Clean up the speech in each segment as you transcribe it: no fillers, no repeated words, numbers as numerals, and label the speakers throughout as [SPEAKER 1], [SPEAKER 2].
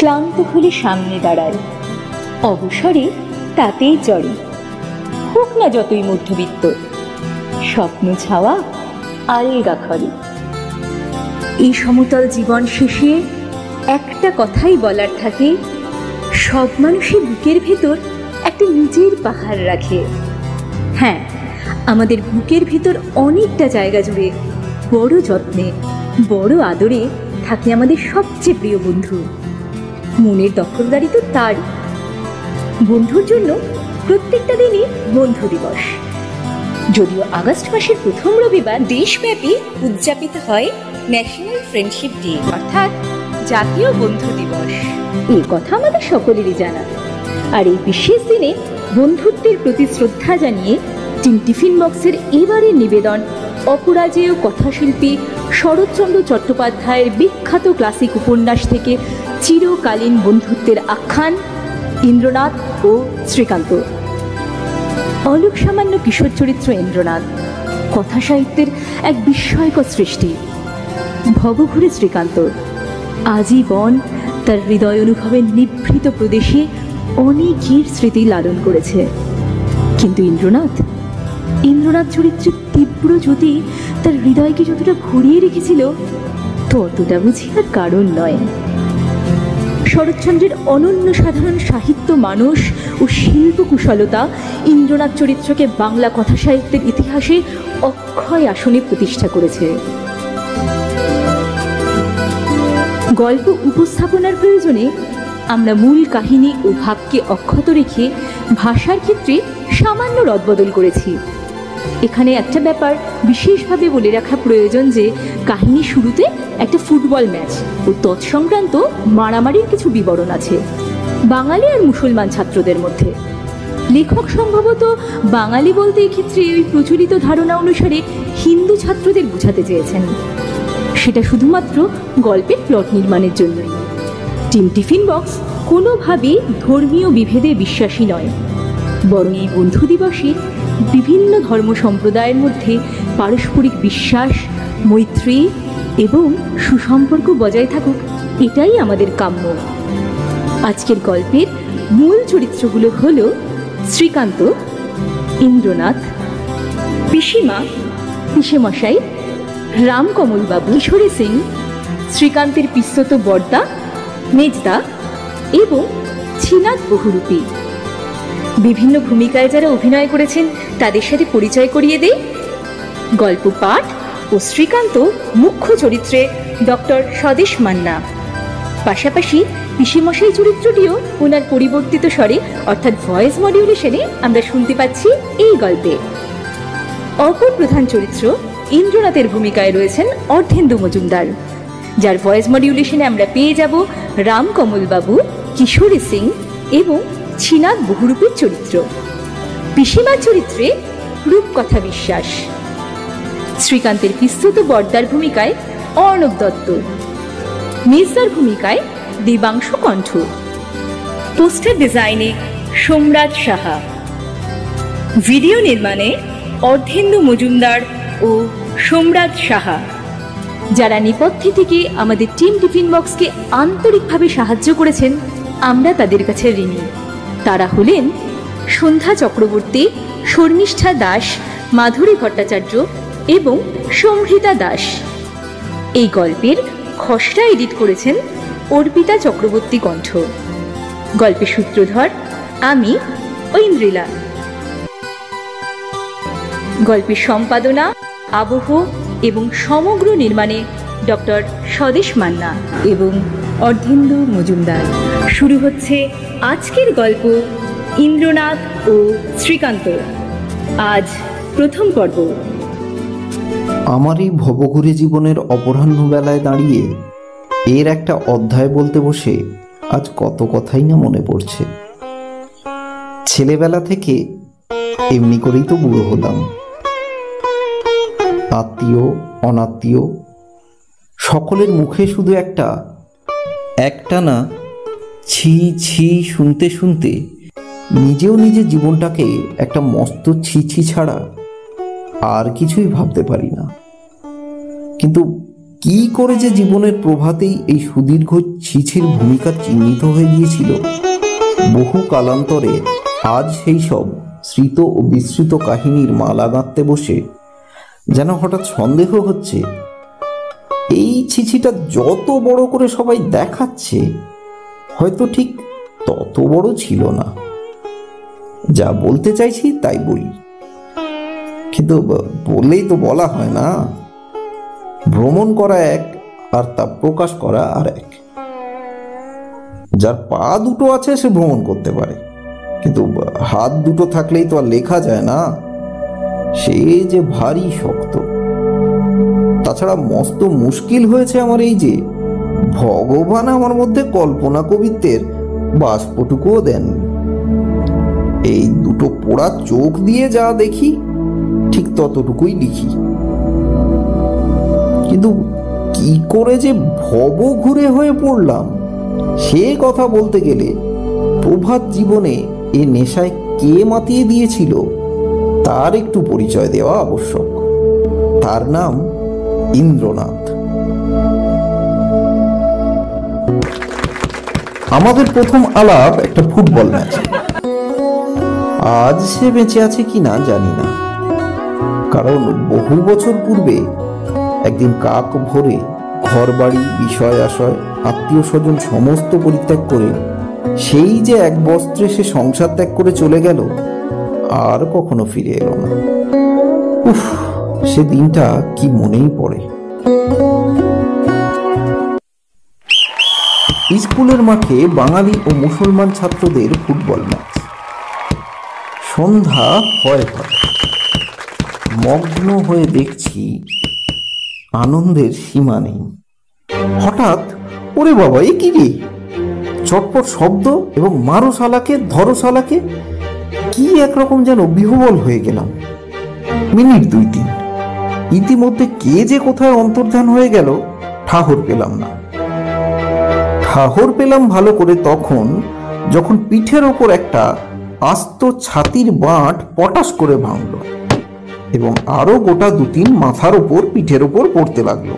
[SPEAKER 1] ক্লান্ত হলে সামনে দাঁড়ায়, অবসরে তাতেই চড়ে। হোক না যতই মধ্যবিত্ত, স্বপ্ন ছাওয়া আলগা ঘরে। এই সমতল জীবন শেষে একটা কথাই বলার থাকে, সব মানুষই বুকের ভেতর একটা নিজের পাহাড় রাখে। হ্যাঁ, আমাদের বুকের ভেতর অনেকটা জায়গা জুড়ে বড় যত্নে, বড় আদরে থাকে আমাদের সবচেয়ে প্রিয় বন্ধু। মনের দখলদারি তো তারই। বন্ধুর জন্য প্রত্যেকটা দিনই বন্ধু দিবস। যদিও আগস্ট মাসের প্রথম রবিবার দেশব্যাপী উদযাপিত হয় ন্যাশনাল ফ্রেন্ডশিপ ডে, অর্থাৎ জাতীয় বন্ধু দিবস। এই কথা আমাদের সকলেরই জানা। আর এই বিশেষ দিনে বন্ধুত্বের প্রতি শ্রদ্ধা জানিয়ে টিফিন বক্সের এবারের নিবেদন অপরাজেয় কথাশিল্পী শরৎচন্দ্র চট্টোপাধ্যায়ের বিখ্যাত ক্লাসিক উপন্যাস থেকে চিরকালীন বন্ধুত্বের আখ্যান ইন্দ্রনাথ ও শ্রীকান্ত। অলোক সামান্য কিশোর চরিত্র ইন্দ্রনাথ কথা সাহিত্যের এক বিস্ময়কর সৃষ্টি। ভবঘুরে শ্রীকান্ত আজীবন তার হৃদয় অনুভবের নিভৃত প্রদেশে অনেকের স্মৃতি লালন করেছে। কিন্তু ইন্দ্রনাথ চরিত্রের তীব্র জ্যোতি তার হৃদয়কে যতটা ভরিয়ে রেখেছিল, ততটা বুঝি আর কারণ নয়। শরৎচন্দ্রের অনন্য সাধারণ সাহিত্য মানস ও শিল্প কুশলতা ইন্দ্রনাথ চরিত্রকে বাংলা কথা সাহিত্যের ইতিহাসে অক্ষয় আসনে প্রতিষ্ঠা করেছে। গল্প উপস্থাপনার প্রয়োজনে আমরা মূল কাহিনী ও ভাবকে অক্ষত রেখে ভাষার ক্ষেত্রে সামান্য রদবদল করেছি। এখানে একটা ব্যাপার বিশেষভাবে বলে রাখা প্রয়োজন যে কাহিনী শুরুতে একটা ফুটবল ম্যাচ ও তৎসংক্রান্ত মারামারির কিছু বিবরণ আছে বাঙালি আর মুসলমান ছাত্রদের মধ্যে। লেখক সম্ভবত বাঙালি বলতে এক্ষেত্রে ওই প্রচলিত ধারণা অনুসারে হিন্দু ছাত্রদের বোঝাতে চেয়েছেন। সেটা শুধুমাত্র গল্পের প্লট নির্মাণের জন্যই। টিফিন বক্স কোনোভাবেই ধর্মীয় বিভেদে বিশ্বাসী নয়, বরং এই বন্ধু দিবসে বিভিন্ন ধর্ম সম্প্রদায়ের মধ্যে পারস্পরিক বিশ্বাস, মৈত্রী এবং সুসম্পর্ক বজায় থাকুক, এটাই আমাদের কাম্য। আজকের গল্পের মূল চরিত্রগুলো হল শ্রীকান্ত, ইন্দ্রনাথ, পিসিমা, পিসেমশাই, রামকমলবাবু, কিশোরী সিং, শ্রীকান্তের পিস্তত বর্দা, মেজদা এবং ছিনাদ বহুরূপী। বিভিন্ন ভূমিকায় যারা অভিনয় করেছেন তাদের সাথে পরিচয় করিয়ে দেই। গল্প পাঠ ও শ্রীকান্ত মুখ্য চরিত্রে ডক্টর স্বদেশ মান্না। পাশাপাশি পিসেমশাই চরিত্রটিও ওনার পরিবর্তিত স্বরে অর্থাৎ ভয়েস মডিউলেশনে আমরা শুনতে পাচ্ছি এই গল্পে। অপর প্রধান চরিত্র ইন্দ্রনাথের ভূমিকায় রয়েছেন অর্ধেন্দু মজুমদার, যার ভয়েস মডিউলেশনে আমরা পেয়ে যাব রামকমলবাবু, কিশোরী সিং এবং ছিনাদ বহুরূপীর চরিত্র। পিসিমার চরিত্রে রূপকথা বিশ্বাস। শ্রীকান্তের পিস্তত বর্দার ভূমিকায় অর্ণব দত্ত, মেজদার ভূমিকায় দেবাংশু কণ্ঠ। পোস্টার ডিজাইনে সোমরাজ সাহা, ভিডিও নির্মাণে অর্ধেন্দু মজুমদার ও সোমরাজ সাহা, যারা নেপথ্যে থেকে আমাদের টিফিন বক্সকে আন্তরিকভাবে সাহায্য করেছেন, আমরা তাদের কাছে ঋণী। তারা হলেন সন্ধ্যা চক্রবর্তী, শর্মিষ্ঠা দাস, মাধুরী ভট্টাচার্য এবং সম্ভৃতা দাস। এই গল্পের খসড়া এডিট করেছেন অর্পিতা চক্রবর্তী কণ্ঠ। গল্পের সূত্রধর আমি ঐন্দ্রিলা। গল্পের সম্পাদনা, আবহ এবং সমগ্র নির্মাণে ডক্টর স্বদেশ মান্না এবং অর্ধেন্দু মজুমদার। শুরু হচ্ছে আজকের গল্প ইন্দ্রনাথ ও শ্রীকান্ত। আজ প্রথম পর্ব।
[SPEAKER 2] আমার এই ভবঘুরে জীবনের অপরাহ্ন বেলায় দাঁড়িয়ে এর একটা অধ্যায় বলতে বসে আজ কত কথাই না মনে পড়ছে। ছেলেবেলা থেকে এমনি করেই তো বুড়ো হলাম। আত্মীয় অনাত্মীয় সকলের মুখে শুধু একটা না ছি ছি শুনতে শুনতে নিজেও নিজের জীবনটাকে একটা মস্ত ছি ছি ছাড়া আর কিছুই ভাবতে পারি না। কিন্তু কি করে যে জীবনের প্রভাতেই এই সুদীর্ঘ ছিছির ভূমিকা চিহ্নিত হয়ে গিয়েছিল, বহু কালান্তরে আজ সেই সব স্মৃত ও বিস্মৃত কাহিনীর মালা গাঁথতে বসে যেন হঠাৎ সন্দেহ হচ্ছে, এই ছিছিটা যত বড় করে সবাই দেখাচ্ছে হয়তো ঠিক তত বড় ছিল না। যা বলতে চাইছি তাই বলি, কিন্তু বললেই তো বলা হয় না। ভ্রমণ করা এক, আর তা প্রকাশ করা আর এক। যার পা দুটো আছে সে ভ্রমণ করতে পারে, কিন্তু হাত দুটো থাকলেই তো আর লেখা যায় না। সে যে ভারী শক্ত। তাছাড়া মস্ত মুশকিল হয়েছে আমার এই যে ভগবান আমার মধ্যে কল্পনা কবিত্বের বাষ্পটুকুও দেননি। এই দুটো পোড়া চোখ দিয়ে যা দেখি ঠিক ততটুকুই লিখি। কিন্তু কি করে যে ভব ঘুরে হয়ে পড়লাম সে কথা বলতে গেলে প্রভাত জীবনে এ নেশায় কে মাতিয়ে দিয়েছিল তার একটু পরিচয় দেওয়া আবশ্যক। তার নাম ইন্দ্রনাথ। আমাদের প্রথম আলাপ একটা ফুটবল ম্যাচে। আজ সে বেঁচে আছে কিনা জানি না, কারণ বহু বছর পূর্বে একদিন কাক ভোরে ঘর বাড়ি বিষয় আশয় আত্মীয় স্বজন সমস্ত পরিত্যাগ করে সেই যে এক বস্ত্রে সে সংসার ত্যাগ করে চলে গেল, আর কখনো ফিরে এলো না। উফ, সে দিনটা কি মনেই পড়ে। স্কুলের মাঠে বাঙালি ও মুসলমান ছাত্রদের ফুটবল ম্যাচ। সন্ধ্যা হয় হয়, মগ্ন হয়ে দেখছি, আনন্দের সীমা নেই। হঠাৎ ওরে বাবা, এ কি রে! চটপট শব্দ এবং মারো শালাকে, ধরো শালাকে, কি একরকম যেন বিহ্বল হয়ে গেলাম। মিনিট 2-3, ইতিমধ্যে কে যে কোথায় অন্তর্ধান হয়ে গেল ঠাহর পেলাম না। ঠাহর পেলাম ভালো করে তখন, যখন পিঠের ওপর একটা আস্ত ছাতির বাঁট পটাশ করে ভাঙল এবং আরো গোটা 2-3 মাথার ওপর পিঠের ওপর পড়তে লাগলো।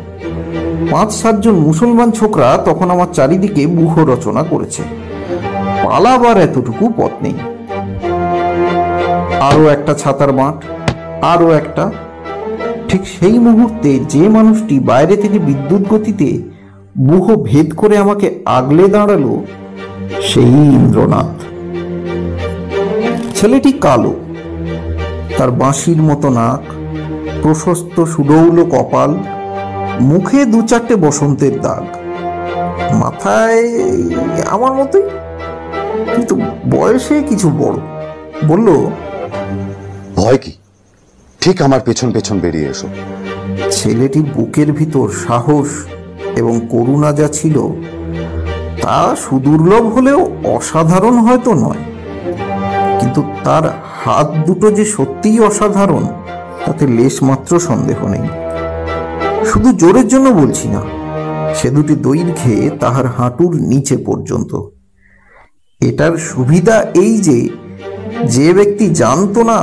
[SPEAKER 2] 5-7 জন মুসলমান ছোকরা তখন আমার চারিদিকে ব্যূহ রচনা করেছে। পালাবার এতটুকু পথ নেই। আরো একটা ছাতার বাঁট, আরো একটা। ঠিক সেই মুহূর্তে যে মানুষটি বাইরে থেকে বিদ্যুৎ গতিতে ব্যূহ ভেদ করে আমাকে আগলে দাঁড়ালো সেই ইন্দ্রনাথ। ছেলেটি কালো, তার বাঁশির মতো নাক, প্রশস্ত সুডৌল কপাল, মুখে 2-4টে বসন্তের দাগ, মাথায় আমার মতোই, কিন্তু বয়সে কিছু বড়। বলল,
[SPEAKER 3] ভয় কি? ঠিক আমার পেছন পেছন বেরিয়ে এসো।
[SPEAKER 2] ছেলেটির বুকের ভিতর সাহস এবং করুণা যা ছিল তা সুদুর্লভ হলেও অসাধারণ হয়তো নয়, কিন্তু তার হাত দুটো যে সত্যিই অসাধারণ তাতে লেশ মাত্র সন্দেহ নেই। শুধু জোরের জন্য বলছি না, সে দুটি দৈর্ঘ্যে তাহার হাঁটুর নিচে পর্যন্ত। এটার সুবিধা এই যে ব্যক্তি জানতো না,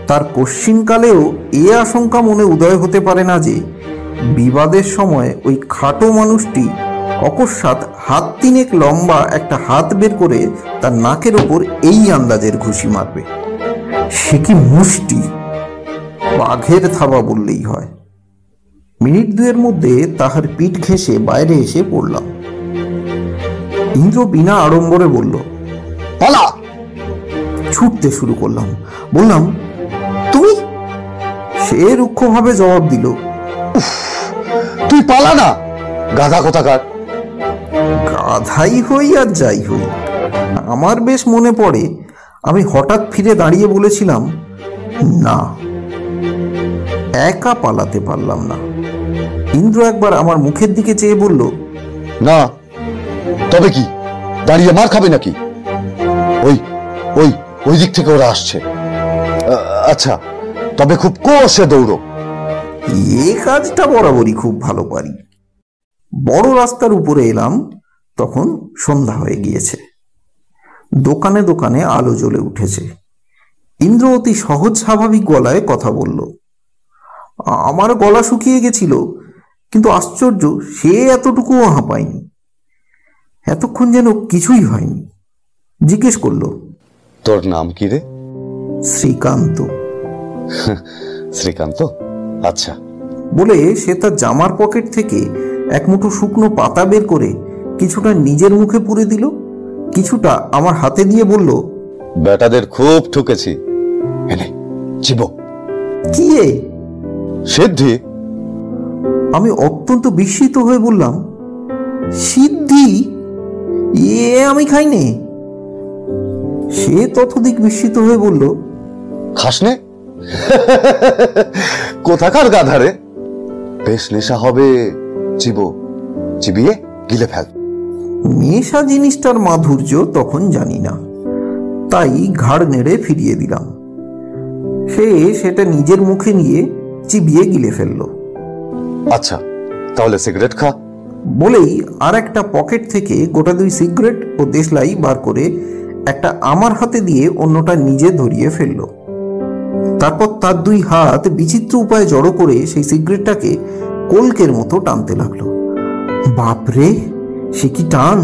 [SPEAKER 2] তার কশ্চিনকালেও এ আশঙ্কা মনে উদয় হতে পারে না যে বিবাদের সময় ওই খাটো মানুষটি অকস্মাৎ 1.5 লম্বা একটা হাত বের করে তার নাকের ওপর এই আন্দাজের ঘুষি মারবে। সে কি মুষ্টি! বাঘের থাবা বললেই হয়। মিনিট 2-এর মধ্যে তাহার পিঠ ঘেঁষে বাইরে এসে পড়লাম। ইন্দ্র বিনা আড়ম্বরে বলল,
[SPEAKER 3] পালা!
[SPEAKER 2] ছুটতে শুরু করলাম। বললাম, তুমি? সে রুক্ষভাবে জবাব দিল,
[SPEAKER 3] তুই পালা না, গাধা কোথাকার।
[SPEAKER 2] গাধাই হই আর যাই হই, আমার বেশ মনে পড়ে আমি হঠাৎ ফিরে দাঁড়িয়ে বলেছিলাম, না, একা পালাতে পারলাম না। ইন্দ্র একবার আমার মুখের দিকে চেয়ে বলল,
[SPEAKER 3] না তবে কি, দাঁড়িয়ে মার খাবে নাকি? ওই ওই ওই দিক থেকে ওরা আসছে। আচ্ছা, তবে খুব কষে দৌড়ো।
[SPEAKER 2] এ কাজটা বরাবরই খুব ভালো পারি। বড় রাস্তার উপরে এলাম, তখন সন্ধ্যা হয়ে গিয়েছে। দোকানে দোকানে আলো জ্বলে উঠেছে। ইন্দ্র অতি সহজ স্বাভাবিক গলায় কথা বলল। আমার গলা শুকিয়ে গেছিল, কিন্তু আশ্চর্য, সে এতটুকুও হাঁপায়নি। এতক্ষণ যেন কিছুই হয়নি। জিজ্ঞেস করলো,
[SPEAKER 3] তোর নাম কি রে?
[SPEAKER 2] শ্রীকান্ত।
[SPEAKER 3] শ্রীকান্ত, আচ্ছা।
[SPEAKER 2] বলে সে তার জামার পকেট থেকে এক মুঠো শুকনো পাতা বের করে কিছুটা নিজের মুখে পুরে দিল, কিছুটা আমার হাতে দিয়ে বলল,
[SPEAKER 3] বেটাদের খুব ঠকেছি, এনে চিবো।
[SPEAKER 2] কি এ?
[SPEAKER 3] সিদ্ধি।
[SPEAKER 2] আমি অত্যন্ত বিস্মিত হয়ে বললাম, সিদ্ধি? এ আমি খাইনি। সে ততোধিক বিস্মিত হয়ে বলল,
[SPEAKER 3] খাসনে? কোথাকার গাধারে? বেশ নেশা হবে, চিবো, চিবিয়ে গিলে ফেল।
[SPEAKER 2] নেশা জিনিসটার মাধুর্য তখন জানি না, তাই ঘাড় নেড়ে ফিরিয়ে দিলাম। সে সেটা নিজের মুখে নিয়ে চিবিয়ে গিলে ফেলল।
[SPEAKER 3] আচ্ছা, তাহলে সিগারেট খা।
[SPEAKER 2] বলেই আর একটা পকেট থেকে গোটা 2 সিগারেট ও দেশলাই বার করে একটা আমার হাতে দিয়ে অন্যটা নিজে ধরিয়ে ফেলল। তারপর তার 2 হাত বিচিত্র উপায়ে জড়ো করে সেই সিগারেটটাকে কলকের মতো টানতে লাগলো। বাপরে, সে কি টান!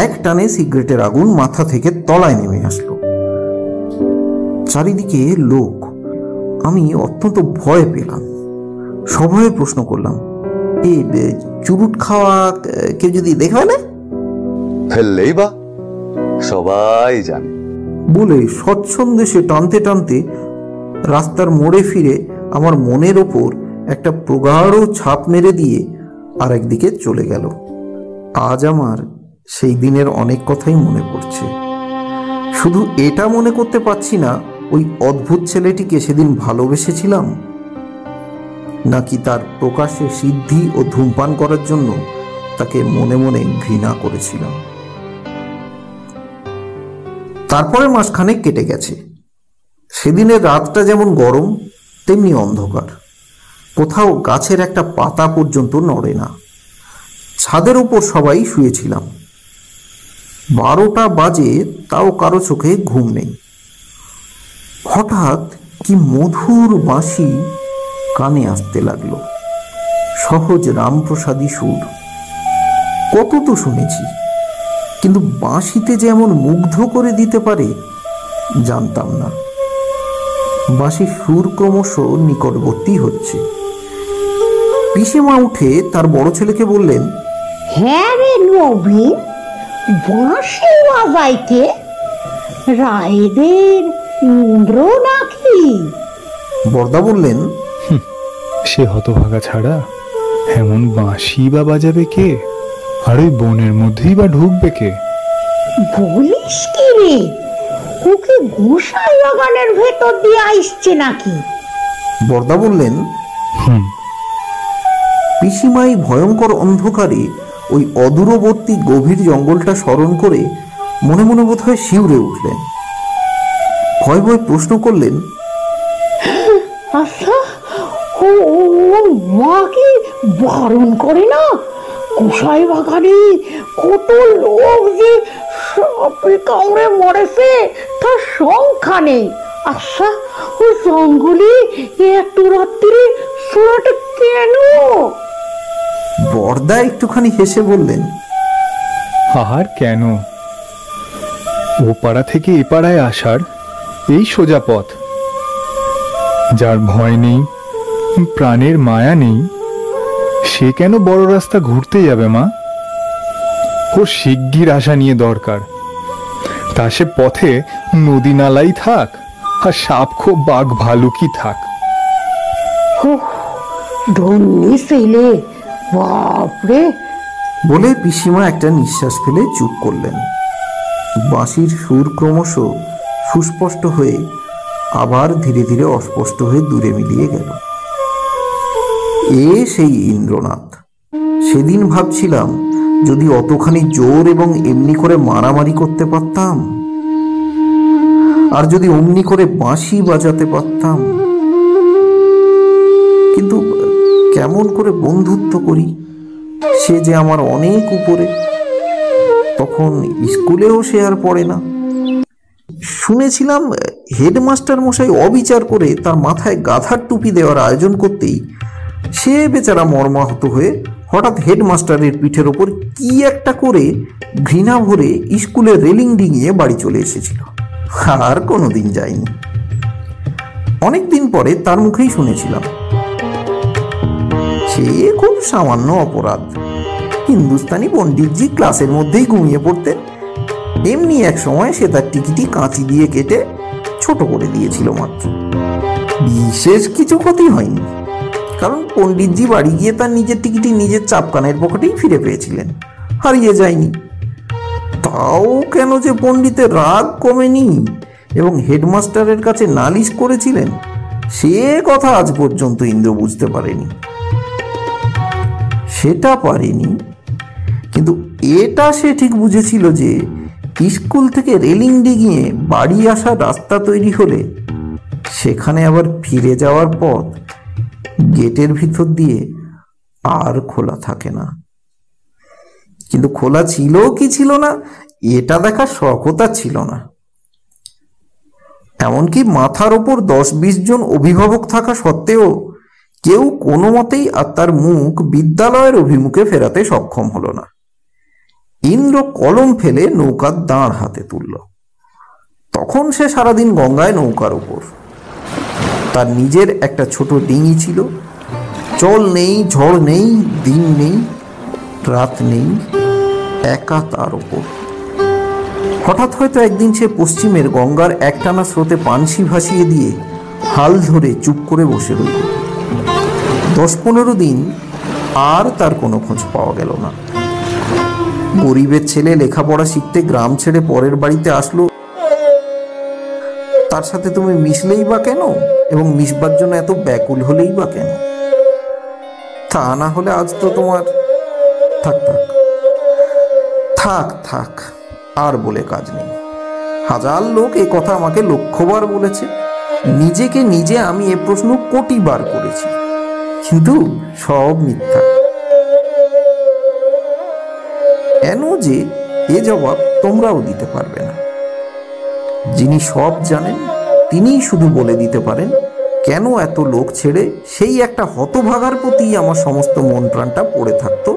[SPEAKER 2] এক টানে সিগারেটের আগুন মাথা থেকে তলায় নেমে আসলো। চারিদিকে লোক। আমি অত্যন্ত ভয় পেলাম। সভয়ে প্রশ্ন করলাম, এই চুরুট খাওয়া কেউ যদি দেখবে না?
[SPEAKER 3] ফেললেই বা, সবাই জানে।
[SPEAKER 2] বলে স্বচ্ছন্দে সে টানতে টানতে রাস্তার মোড়ে ফিরে আমার মনের ওপর একটা প্রগাঢ় ছাপ মেরে দিয়ে আর একদিকে চলে গেল। আজ আমার সেই দিনের অনেক কথাই মনে পড়ছে। শুধু এটা মনে করতে পারছি না, ওই অদ্ভুত ছেলেটিকে সেদিন ভালোবেসেছিলাম, নাকি তার প্রকাশ্যে সিদ্ধি ও ধূমপান করার জন্য তাকে মনে মনে ঘৃণা করেছিলাম। তারপরে মাসখানেক কেটে গেছে। সেদিনের রাতটা যেমন গরম, তেমনি অন্ধকার। কোথাও গাছের একটা পাতা পর্যন্ত নড়ে না। ছাদের উপর সবাই শুয়েছিলাম। 12টা বাজে, তাও কারো চোখে ঘুম নেই। হঠাৎ কি মধুর বাঁশি কানে আসতে লাগলো। সহজ রামপ্রসাদী সুর। কত তো শুনেছি, কিন্তু বাঁশিতে যে এমন মুগ্ধ করে দিতে পারে জানতাম না। বাঁশির সুর ক্রমশ নিকটবর্তী হচ্ছে। পিসেমা উঠে তার বড় ছেলেকে বললেন,
[SPEAKER 4] হ্যাঁ রে নবীন, বাঁশি বাজাইতে রায়দের ইন্দ্র নাকি?
[SPEAKER 2] বরদা বললেন,
[SPEAKER 5] সে হতভাগা ছাড়া এমন বাঁশি বা বাজাবে কে? আর ওই বনের মধ্যেই বা ঢুকবে কে?
[SPEAKER 4] বলিস কি রে, ওকে গোসাই বাগানের ভেতর দিয়ে আসছে নাকি?
[SPEAKER 2] বরদা বললেন, পিসিমাই ভয়ঙ্কর অন্ধকারে ওই অদূরবর্তী গভীর জঙ্গলটা স্মরণ করে মনে মনে বোধহয় শিউরে উঠলেন। ভয় ভয় প্রশ্ন করলেন,
[SPEAKER 4] আচ্ছা, ও মা কি বারণ করে না? গোসাই বাগানে কত লোক যে সাপে কামড়ে মরেছে তার সংখ্যা নেই। আচ্ছা, ওই জঙ্গলে এত রাত্রি শোনাটা কেন?
[SPEAKER 2] বরদা একটুখানি হেসে বললেন,
[SPEAKER 5] আর কেন? ও পাড়া থেকে এ পাড়ায় আসার এই সোজা পথ। যার ভয় নেই, প্রাণের মায়া নেই, সে কেন বড় রাস্তা ঘুরতে যাবে মা? ওর শিগগির আসা নিয়ে দরকার। তা সে পথে নদী নালাই থাক, আর সাপ খোপ বাঘ ভালুকি থাক।
[SPEAKER 4] ধন্যি ছেলে, বাপরে।
[SPEAKER 2] বলে পিসিমা একটা নিঃশ্বাস ফেলে চুপ করলেন। বাঁশির সুর ক্রমশ সুস্পষ্ট হয়ে আবার ধীরে ধীরে অস্পষ্ট হয়ে দূরে মিলিয়ে গেল। সেই ইন্দ্রনাথ। সেদিন ভাবছিলাম, যদি অতখানি জোর এবং এমনি করে মারামারি করতে পারতাম, আর যদি অমনি করে বাঁশি বাজাতে পারতাম। কিন্তু কেমন করে বন্ধুত্ব করি, সে যে আমার অনেক উপরে। তখন স্কুলেও সে আর পড়ে না। শুনেছিলাম হেডমাস্টার মশাই অবিচার করে তার মাথায় গাধার টুপি দেওয়ার আয়োজন করতেই সে বেচারা মর্মাহত হয়ে হঠাৎ হেডমাস্টারের পিঠের ওপর কি একটা করে ঘৃণা ভরে স্কুলের রেলিং ডিঙিয়ে বাড়ি চলে এসেছিল। আর কোনোদিন যায়নি। অনেকদিন পরে তার মুখেই শুনেছিলাম সে খুব সামান্য অপরাধ, হিন্দুস্তানি পণ্ডিতজি ক্লাসের মধ্যেই ঘুমিয়ে পড়তেন, এমনি এক সময় সে তার টিকিটি কাঁচি দিয়ে কেটে ছোট করে দিয়েছিল মাত্র। বিশেষ কিছু ক্ষতি হয়নি, কারণ পণ্ডিতজি বাড়ি গিয়ে তার নিজের টিকিটি নিজের চাপকানের পকেটেই ফিরে পেয়েছিলেন, হারিয়ে যায়নি। তাও কেন যে পণ্ডিতের রাগ কমেনি এবং হেডমাস্টারের কাছে নালিশ করেছিলেন, সে কথা আজ পর্যন্ত ইন্দ্র বুঝতে পারেনি। সেটা পারেনি, কিন্তু এটা সে ঠিক বুঝেছিল যে স্কুল থেকে রেলিং ডিঙিয়ে বাড়ি আসার রাস্তা তৈরি হলে সেখানে আবার ফিরে যাওয়ার পথ গেটের ভিতর দিয়ে আর খোলা থাকে না। কিন্তু খোলা ছিল কি ছিল না এটা দেখার শখও তার ছিল না। এমনকি মাথার ওপর 10-20 জন অভিভাবক থাকা সত্ত্বেও কেউ কোনো মতেই আর তার মুখ বিদ্যালয়ের অভিমুখে ফেরাতে সক্ষম হলো না। ইন্দ্র কলম ফেলে নৌকার দাঁড় হাতে তুলল। তখন সে সারাদিন গঙ্গায় নৌকার উপর। তার নিজের একটা ছোট ডিঙি ছিল, জল নেই, ঝড় নেই, দিন নেই, রাত নেই, একা তার ওপর। হঠাৎ হয়তো একদিন সে পশ্চিমের গঙ্গার একটানা স্রোতে পানসি ভাসিয়ে দিয়ে হাল ধরে চুপ করে বসে রইল। 10-15 দিন আর তার কোনো খোঁজ পাওয়া গেল না। গরিবের ছেলে লেখাপড়া শিখতে গ্রাম ছেড়ে পরের বাড়িতে আসলো, তার সাথে তুমি মিশলেই বা কেন এবং মিশবার জন্য এত ব্যাকুল হলেই বা কেন? তা না হলে আজ তো তোমার থাক থাক থাক থাক আর বলে কাজ নেই। হাজার লোক এ কথা আমাকে লক্ষবার বলেছে, নিজেকে নিজে আমি এ প্রশ্ন কোটিবার করেছি, কিন্তু সব মিথ্যা। কেন যে এ জবাব তোমরাও দিতে পারবে না। যিনি সব জানেন তিনিই শুধু বলে দিতে পারেন কেন এত লোক ছেড়ে সেই একটা হতভাগার প্রতি আমার সমস্ত মন প্রাণটা পড়ে থাকতো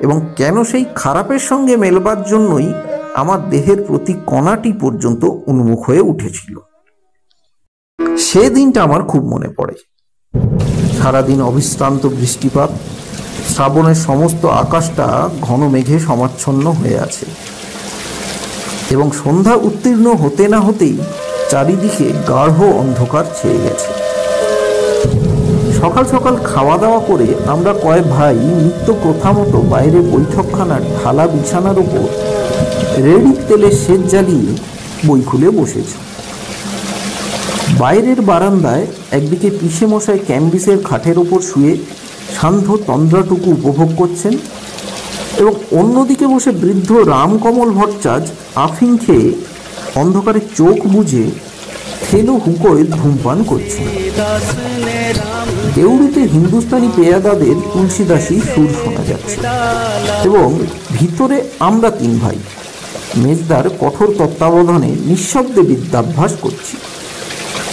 [SPEAKER 2] এবং কেন সেই খারাপের সঙ্গে মেলবার জন্যই আমার দেহের প্রতি কণাটি পর্যন্ত উন্মুখ হয়ে উঠেছিল। সে দিনটা আমার খুব মনে পড়ে। সারাদিন অবিশ্রান্ত বৃষ্টিপাত, শ্রাবণের সমস্ত আকাশটা ঘন মেঘে সমাচ্ছন্ন হয়ে আছে এবং সন্ধ্যা উত্তীর্ণ হতে না হতেই চারিদিকে গাঢ় অন্ধকার ছেয়ে গেছে। সকাল সকাল খাওয়া দাওয়া করে আমরা কয়েক ভাই নিত্য প্রথা মতো বাইরে বৈঠকখানার ঢালা বিছানার উপর রেড়ির তেলে সেজ জ্বালিয়ে বই খুলে বসেছি। বাইরের বারান্দায় একদিকে পিসে মশাই ক্যাম্বিসের খাটের ওপর শুয়ে সান্ধ্য তন্দ্রাটুকু উপভোগ করছেন এবং অন্যদিকে বসে বৃদ্ধ রামকমল ভট্টাচার্য আফিং খেয়ে অন্ধকারে চোখ বুজে থেলো হুঁকোয় ধূমপান করছেন। দেউড়িতে হিন্দুস্তানি পেয়াদাদের তুলসীদাসী সুর শোনা যাচ্ছে এবং ভিতরে আমরা 3 ভাই মেজদার কঠোর তত্ত্বাবধানে নিঃশব্দে বিদ্যাভ্যাস করছি।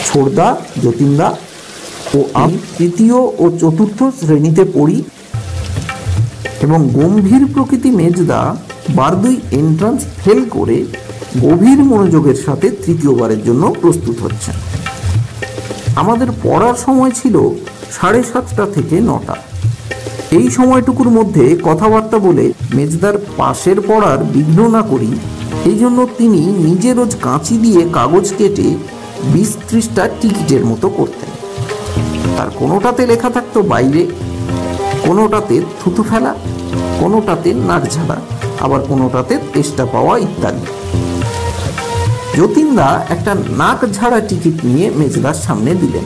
[SPEAKER 2] ছোড়দা, যতীনদা ও আমি 3য় ও 4র্থ শ্রেণীতে পড়ি এবং গম্ভীর প্রকৃতি মেজদা বারদুই এন্ট্রান্স ফেল করে গভীর মনোযোগের সাথে 3য়বারের জন্য প্রস্তুত হচ্ছেন। আমাদের পড়ার সময় ছিল 7:30 থেকে 9টা। এই সময়টুকুর মধ্যে কথাবার্তা বলে মেজদার পাশের পড়ার বিঘ্ন না করি, এই জন্য তিনি নিজে রোজ কাঁচি দিয়ে কাগজ কেটে 20-30টা টিকিটের মতো করতেন। তার কোনোটাতে লেখা থাকতো বাইরে, কোনোটাতে থুতু ফেলা, কোনোটাতে নাক ঝাড়া, আবার কোনোটাতে তেষ্টা পাওয়া ইত্যাদি। যতীনদা একটা নাক ঝাড়া টিকিট নিয়ে মেজদার সামনে দিলেন।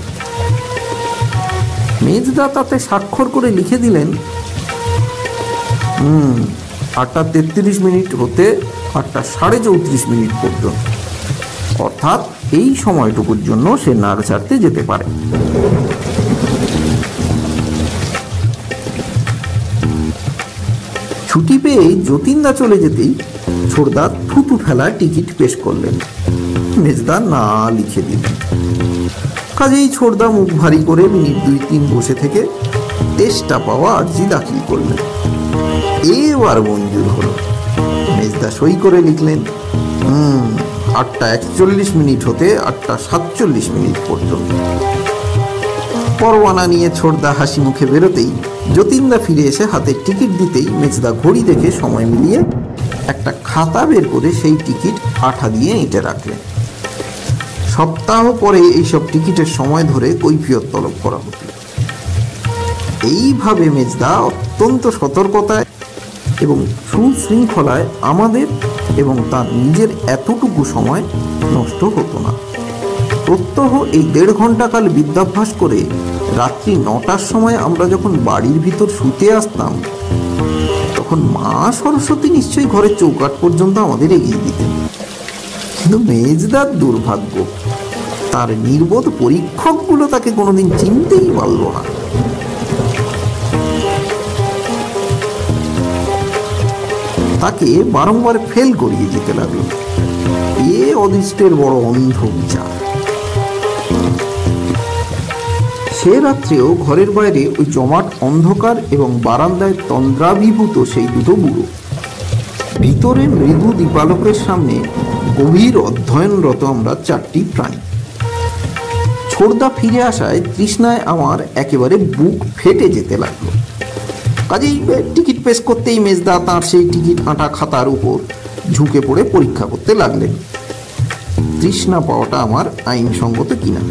[SPEAKER 2] মেজদা তাতে স্বাক্ষর করে লিখে দিলেন 8:33 হতে 8:34 পর্যন্ত, অর্থাৎ এই সময়টুকুর জন্য সে নাক ঝাড়তে যেতে পারে। ছুটি পেয়ে যতীনদা চলে যেতেই ছোড়দা থুতু ফেলা টিকিট পেশ করলেন। মেজদা না লিখে দিলেন। কাজেই ছোড়দা মুখ ভারী করে মিনিট 2-3 বসে থেকে তেষ্টা পাওয়া আর্জি দাখিল করলেন। এবার মঞ্জুর হলো। মেজদা সই করে লিখলেন, 8:41 হতে 8:47 পর্যন্ত। পরোয়ানা নিয়ে ছোটদা হাসি মুখে বেরোতেই যতীনদা ফিরে এসে হাতে টিকিট দিতেই মেজদা ঘড়ি দেখে সময় মিলিয়ে একটা খাতা বের করে সেই টিকিট আঠা দিয়ে এঁটে রাখলেন। সপ্তাহ পরে এইসব টিকিটের সময় ধরে কৈফিয়ত তলব করা হতো। এইভাবে মেজদা অত্যন্ত সতর্কতায় এবং সুশৃঙ্খলায় আমাদের এবং তার নিজের এতটুকু সময় নষ্ট হতো না। প্রত্যহ এই 1.5 ঘন্টা কাল বিদ্যাভ্যাস করে রাত্রি 9টার সময় আমরা যখন বাড়ির ভিতর শুতে আসতাম, তখন মা সরস্বতী নিশ্চয়ই ঘরের চৌকাঠ পর্যন্ত আমাদের এগিয়ে দিতেন। কিন্তু মেজদার দুর্ভাগ্য, তার নির্বোধ পরীক্ষকগুলো তাকে কোনোদিন চিনতেই পারল না। তাকে বারংবার ফেল করিয়ে দিতে লাগলো। এ অদৃষ্টের বড় অন্ধ বিচার। সে রাত্রেও ঘরের বাইরে ওই জমাট অন্ধকার এবং বারান্দায় তন্দ্রাভিভূত সেই দুটো বুড়ো, ভিতরে মৃদু দীপালোকের সামনে গভীর অধ্যয়নরত আমরা 4টি প্রাণী। ছোটদা ফিরে আসায় তৃষ্ণায় আমার একেবারে বুক ফেটে যেতে লাগলো। কাজেই টিকিট পেশ করতেই মেজদা তাঁর সেই টিকিট আঁটা খাতার উপর ঝুঁকে পড়ে পরীক্ষা করতে লাগলেন তৃষ্ণা পাওয়াটা আমার আইনসঙ্গত কিনা,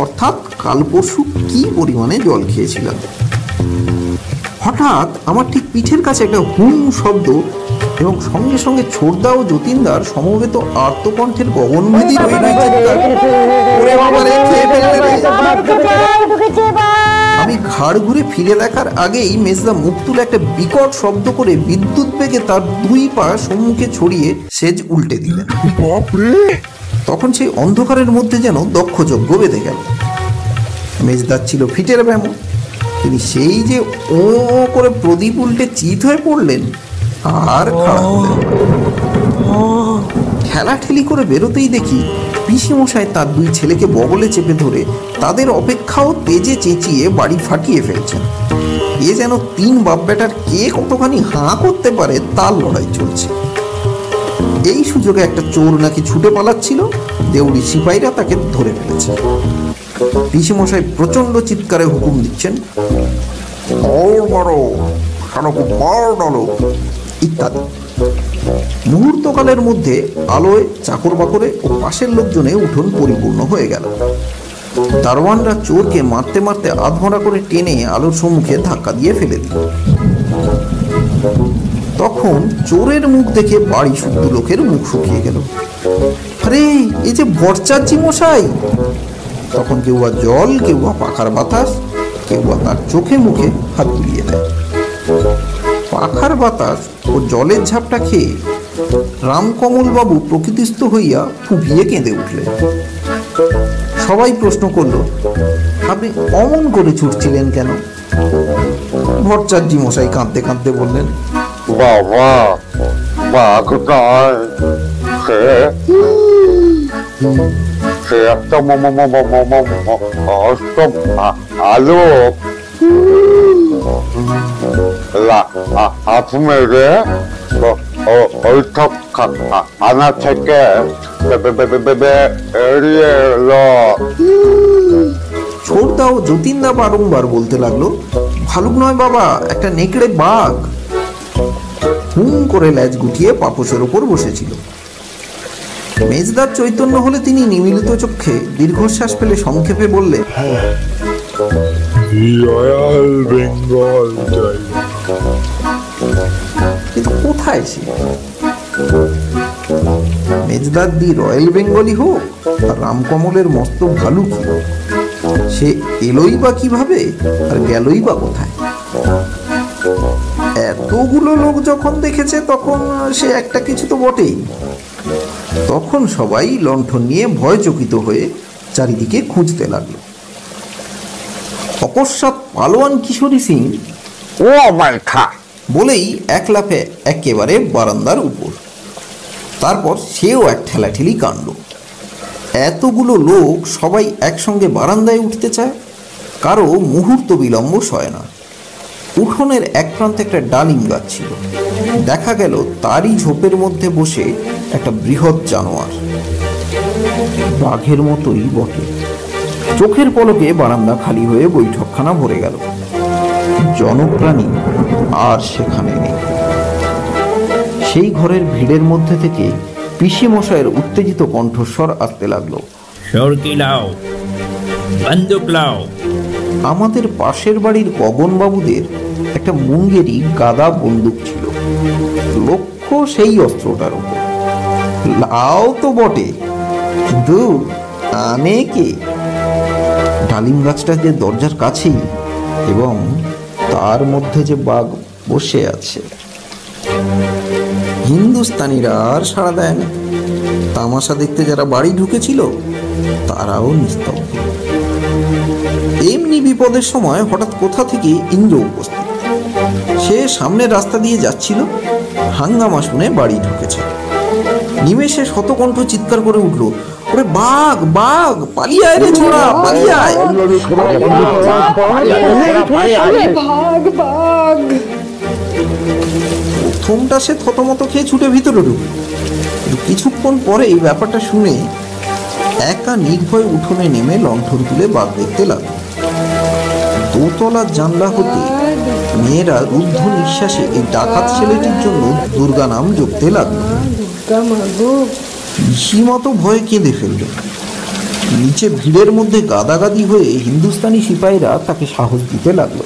[SPEAKER 2] অর্থাৎ কাল পরশু কি পরিমাণে জল খেয়েছিলাম। হঠাৎ আমার ঠিক পিঠের কাছে একটা হুম শব্দ এবং সঙ্গে সঙ্গে ছোটদা ও যতীনদার সমবেত আর্তকণ্ঠের গগনভেদী আমি ঘাড় ঘুরে ফিরে দেখার আগেই মেজদা মুখ তুলে একটা বিকট শব্দ করে বিদ্যুৎ বেগে তার 2 পা সম্মুখে ছড়িয়ে সেজ উল্টে দিলেন। তখন সেই অন্ধকারের মধ্যে যেন দক্ষ যজ্ঞ বেঁধে গেল। মেজদার ছিল ফিটের ব্যামো। তিনি সেই যে ও করে প্রদীপ উল্টে চিত হয়ে পড়লেন আর খাড়া হলেন। ঠেলাঠেলি করে বেরোতেই দেখি পিসিমশাই তার 2 ছেলেকে বগলে চেপে ধরে তাদের অপেক্ষাও তেজে চেঁচিয়ে বাড়ি ফাটিয়ে ফেলছেন। এ যেন 3 বাপ বেটার কে কতখানি হাঁ করতে পারে তার লড়াই চলছে। এই সুযোগে একটা চোর নাকি ছুটে পালাচ্ছিল, দেউড়ি সিপাহীরা তাকে ধরে ফেলেছে। পিসিমশাই প্রচন্ড চিৎকারে হুকুম দিচ্ছেন, ইত্যাদি। মুহূর্তকালের মধ্যে আলোয়, চাকর বাকরে ও পাশের লোকজনে উঠোন পরিপূর্ণ হয়ে গেল। দারোয়ানরা চোরকে মারতে মারতে আধমরা করে টেনে আলোর সম্মুখে ধাক্কা দিয়ে ফেলে দিল। তখন চোরের মুখ দেখে বাড়ি শুদ্ধ লোকের মুখ শুকিয়ে গেল। আরে এই যে ভট্টাচার্যি মশাই! তখন কেউ বা জল, কেউ বা পাখার বাতাস, কেউ বা তার চোখে মুখে হাত বুলিয়ে দেয়। পাখার বাতাস ও জলের ঝাপটা খেয়ে রামকমল বাবু প্রকৃতিস্থ হইয়া ফুঁপিয়ে কেঁদে উঠলেন। সবাই প্রশ্ন করল, আপনি অমন করে ছুটছিলেন কেন? ভট্টাচার্যি মশাই কাঁদতে কাঁদতে বললেন,
[SPEAKER 3] বাবা বাঘটায় সে একটা আলো হাত মেরে ওইসব আনা থেকে এড়িয়ে এলো।
[SPEAKER 2] ছোটদা ও যতীনদা বারংবার বলতে লাগলো, ভালুক নয় বাবা, একটা নেকড়ে বাঘ। হুম করে ল্যাজ গুটিয়ে পাপোশের ওপর বসেছিল। মেজদার চৈতন্য হলে তিনি নিমিলিত চক্ষে দীর্ঘশ্বাস ফেলে সংক্ষেপে বললে,
[SPEAKER 6] রয়্যাল বেঙ্গল
[SPEAKER 2] কিন্তু কোথায় সে? মেজদার দি রয়্যাল বেঙ্গলি হোক আর রামকমলের মস্ত ভালুকি হোক, সে এলোই বা কিভাবে আর গেলই বা কোথায়? এতগুলো লোক যখন দেখেছে তখন সে একটা কিছু তো বটেই। তখন সবাই লণ্ঠন নিয়ে ভয়চকিত হয়ে চারিদিকে খুঁজতে লাগলো। অকস্মাৎ পালোয়ান কিশোরী সিং
[SPEAKER 3] ও মাইখা
[SPEAKER 2] বলেই এক লাফে একেবারে বারান্দার উপর। তারপর সেও এক ঠেলাঠেলি কাণ্ড। এতগুলো লোক সবাই একসঙ্গে বারান্দায় উঠতে চায়, কারো মুহূর্ত বিলম্ব সয় না। উঠোনের এক প্রান্তে একটা ডালিম গাছ ছিল। দেখা গেল তারই ঝোপের মধ্যে বসে একটা বৃহৎ জানোয়ার, বাঘের মতোই বটে। চোখের পলকে বারান্দা খালি হয়ে বৈঠকখানা ভরে গেল। জনপ্রাণী আর সেখানে নেই। সেই ঘরের ভিড়ের মধ্যে থেকে পিসি মশাইয়ের উত্তেজিত কণ্ঠস্বর আসতে লাগলো,
[SPEAKER 7] সরকি লাও, বন্দুক লাও।
[SPEAKER 2] আমাদের পাশের বাড়ির গগনবাবুদের একটা মুঙ্গেরি গাদা বন্দুক ছিল। লক্ষ্য সেই অস্ত্রটার উপর। লাও তো বটে, কিন্তু আনে কে? ডালিম গাছটা যে দরজার কাছেই, এবং তার মধ্যে যে বাঘ বসে আছে। হিন্দুস্তানিরা আর সাড়া দেয় না। তামাশা দেখতে যারা বাড়ি ঢুকেছিল তারাও নিস্তব্ধ। এমনি বিপদের সময় হঠাৎ কোথা থেকে ইন্দ্র উপস্থিত। সে সামনের রাস্তা দিয়ে যাচ্ছিল, হাঙ্গামা শুনে বাড়ি ঢুকেছে। নিমেষে শতকণ্ঠ চিৎকার করে উঠল, ওরে বাঘ বাঘ, পালিয়ে আয় রে ছোড়া, পালিয়ে আয়। প্রথমটা সে থতমত খেয়ে ছুটে ভিতরে ঢুকল, কিন্তু কিছুক্ষণ পরে এই ব্যাপারটা শুনে একা নির্ভয় উঠোনে নেমে লণ্ঠন তুলে বাঘ দেখতে লাগলো। দোতলার জানলা হতে মেয়েরা রুদ্ধ নিঃশ্বাসে এই ডাকাত ছেলেটির জন্য দুর্গা নাম জপতে লাগলো। পিসিমতো ভয়ে কেঁদে ফেলল। নিচে ভিড়ের মধ্যে গাদাগাদি হয়ে হিন্দুস্তানি সিপাহীরা তাকে সাহস দিতে লাগলো।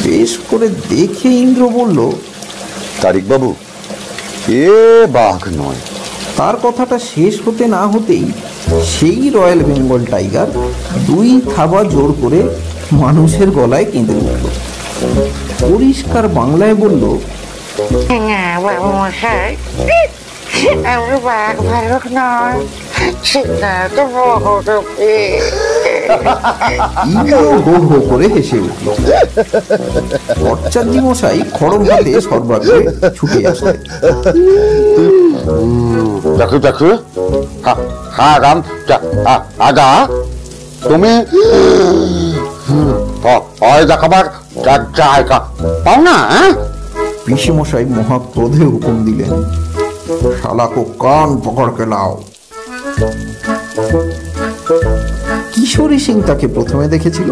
[SPEAKER 2] বেশ করে দেখে ইন্দ্র বলল,
[SPEAKER 3] তারিক বাবু, এ বাঘ নয়।
[SPEAKER 2] তার কথাটা শেষ হতে না হতেই সেই রয়্যাল বেঙ্গল টাইগার দুই থাবা জোর করে মানুষের গলায় কেঁদে উঠল। পরিষ্কার বাংলায় বলল,
[SPEAKER 8] বাবু মশাই, আমি বাঘ ভালুক নয়, সেটা তো বহুরূপী।
[SPEAKER 2] হো হো করে হেসে উঠল। ভট্টাচার্য মশাই খড়ম হাতে সর্বাগ্রে ছুটে আসলেন।
[SPEAKER 3] দেখো দেখো, হ্যাঁ রাম আগা, তুমি ভয় দেখাবার জায়গা পাও না?
[SPEAKER 2] পিসি মশাই মহাক্রোধে হুকুম দিলেন, শালা কো কান পকড় কে লাও। কিশোরী সিং তাকে প্রথমে দেখেছিল,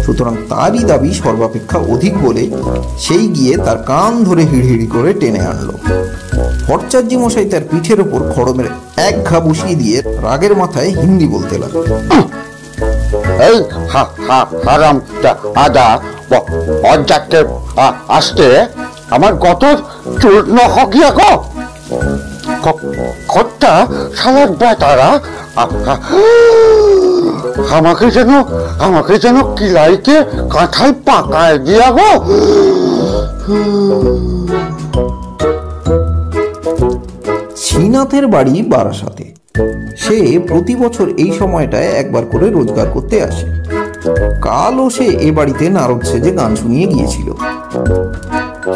[SPEAKER 2] সুতরাং তারই দাবি সর্বাপেক্ষা অধিক বলে সেই গিয়ে তার কান ধরে হিড়হিড়ি করে টেনে আনলো। ভট্টাচার্য মশাই তার পিঠের ওপর খড়মের এক ঘা বসিয়ে দিয়ে রাগের মাথায় হিন্দি বলতে লাগলো,
[SPEAKER 3] এই হারাম আদা অজাতে আসতে আমার কত চূর্ণ হকিয়া কটা সালাদ বেতারা আমাকে যেন কিলাইকে কাঁথায় পাকায় দিয়া গো।
[SPEAKER 2] শ্রীনাথের বাড়ি বারাসাতে। সে প্রতি বছর এই সময়টায় একবার করে রোজগার করতে আসে। কালও সে এ বাড়িতে নারদ সেজে গান শুনিয়ে গিয়েছিল।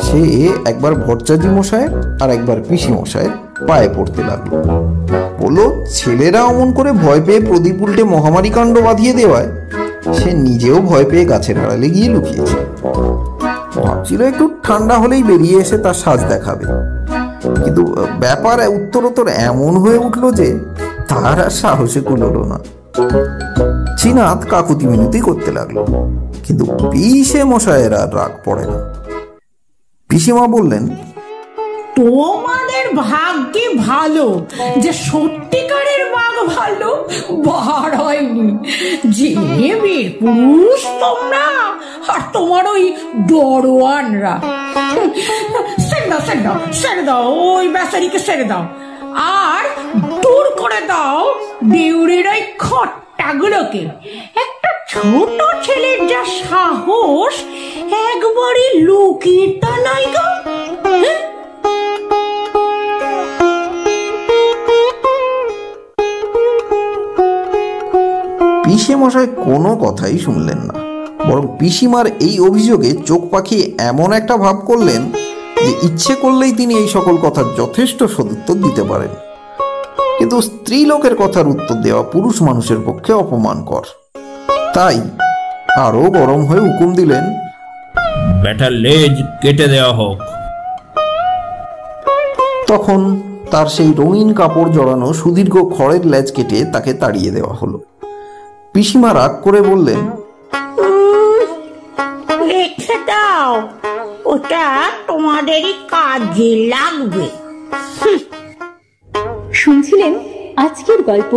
[SPEAKER 2] সে একবার ভট্টাচার্য মশায়ের আর একবার পিসি মশায়ের পায়ে পড়তে লাগলো। বললো, ছেলেরা অমন করে ভয় পেয়ে প্রদীপ উল্টে মহামারী কাণ্ড বাঁধিয়ে দেওয়ায় সে নিজেও ভয় পেয়ে গাছের আড়ালে গিয়ে লুকিয়েছে। ভাবছিল একটু ঠান্ডা হলেই বেরিয়ে এসে তার সাজ দেখাবে, কিন্তু ব্যাপার উত্তরোত্তর এমন হয়ে উঠলো যে তার আর সাহসে কুলোলো না। শ্রীনাথ কাকুতি মিনতি করতে লাগলো, কিন্তু পিসে মশায়ের আর রাগ পড়ে না। পিসিমা বললেন,
[SPEAKER 4] তোমাদের ভাগ্যে ভালো যে সত্যিকারের বাঘ ভালো বার হয়নি। যে বীর পুরুষ তোমরা আর তোমার ওই দরোয়ানরা। ছেড়ে দাও ওই বেচারিকে, ছেড়ে দাও, আর দূর করে দাও দেউড়ির ওই খট্টাগুলোকে। একটা ছোট ছেলের যা সাহস, একবারই লুকিয়ে তা নাই গো।
[SPEAKER 2] পিসে মশাই কোনো কথাই শুনলেন না, বরং পিসিমার এই অভিযোগে চোখ পাকিয়ে এমন একটা ভাব করলেন যে ইচ্ছে করলেই তিনি এই সকল কথার যথেষ্ট সদুত্তর দিতে পারেন। কিন্তু স্ত্রী লোকের কথার উত্তর দেওয়া পুরুষ মানুষের পক্ষে অপমানকর। তাই আরো গরম হয়ে হুকুম দিলেন,
[SPEAKER 7] ব্যাটার লেজ কেটে দেওয়া হোক।
[SPEAKER 2] তখন তার সেই রঙিন কাপড় জড়ানো সুদীর্ঘ খড়ের লেজ কেটে তাকে তাড়িয়ে দেওয়া হলো। পিসিমা রাগ করে বললেন,
[SPEAKER 4] রেখে দাও, ওটা তোমাদেরই কাজে লাগবে।
[SPEAKER 1] শুনছিলেন আজকের গল্প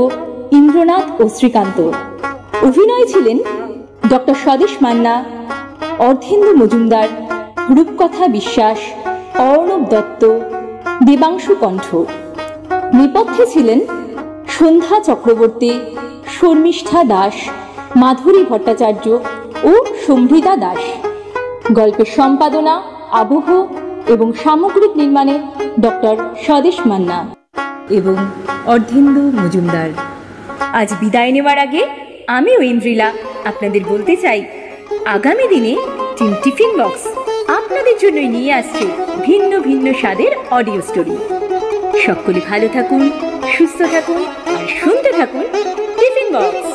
[SPEAKER 1] ইন্দ্রনাথ ও শ্রীকান্ত। অভিনয় ছিলেন ডক্টর স্বদেশ মান্না, অর্ধেন্দু মজুমদার, রূপকথা বিশ্বাস, অর্ণব দত্ত, দেবাংশু কণ্ঠ। নেপথ্যে ছিলেন সন্ধ্যা চক্রবর্তী, শর্মিষ্ঠা দাস, মাধুরী ভট্টাচার্য ও সম্ভৃতা দাস। গল্পের সম্পাদনা, আবহ এবং সামগ্রিক নির্মাণে ডক্টর স্বদেশ মান্না এবং অর্ধেন্দু মজুমদার। আজ বিদায় নেওয়ার আগে আমি ঐন্দ্রিলা আপনাদের বলতে চাই, আগামী দিনে টিম টিফিন বক্স আপনাদের জন্যই নিয়ে আসছে ভিন্ন ভিন্ন স্বাদের অডিও স্টোরি। সকলে ভালো থাকুন, সুস্থ থাকুন আর শুনতে থাকুন টিফিন বক্স।